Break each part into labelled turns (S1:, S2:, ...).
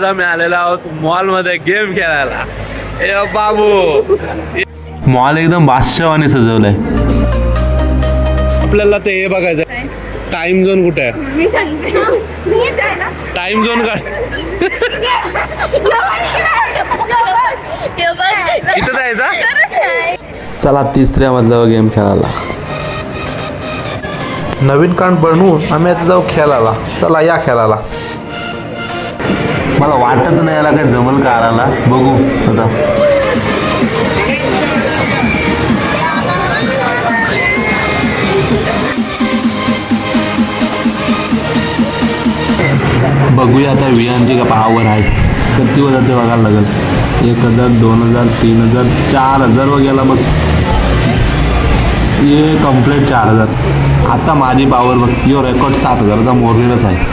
S1: आज आम्ही आलेलो आहोत मॉल मध्ये गेम खेळायला. ए बाबू, मॉल एकदम बादशाहवानी सजवलंय. आपल्याला ते हे बघायचं, टाइम झोन कुठे आहे? टाइम झोन काय इथं जायचा. चला तिसऱ्या मधला गेम खेळायला. नवीन कांड बनवून आम्ही आता जाऊ खेळायला. चला या खेळायला. मला वाटत नाही याला काय जमल का आराला. बघू आता. बघूया आता विहानची का पावर आहे. किती जाते बघायला लागेल. 1000, 2000, 3000, 4000 वर गेला बघ. ये कम्प्लीट 4000. आता माझी पावर बघ. यो रेकॉर्ड 7000चा मोरलेलाच आहे.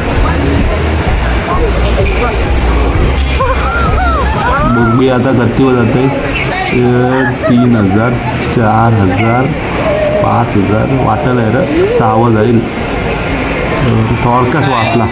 S1: बघूया आता किती जाते. 3000, 4000, 5000 वाटलं आहे रे. 6 जाईल. थोडक्याच वाचला.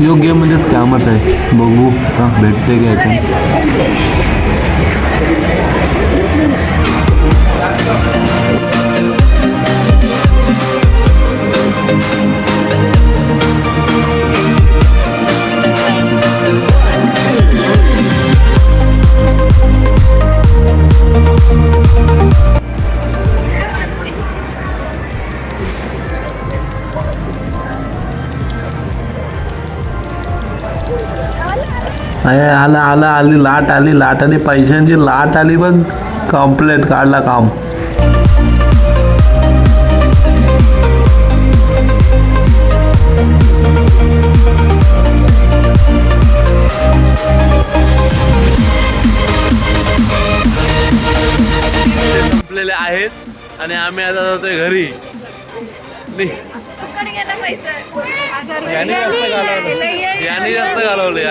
S1: यो गेम म्हणजे स्कॅमच आहे. बघू आता भेटते का याच्यात. आला आला आली लाट आली पैशांची लाट आली. पण कम्प्लीट काढला काम. संपलेले आहेत आणि आम्ही आता जातोय घरी. याने जास्त घालवले.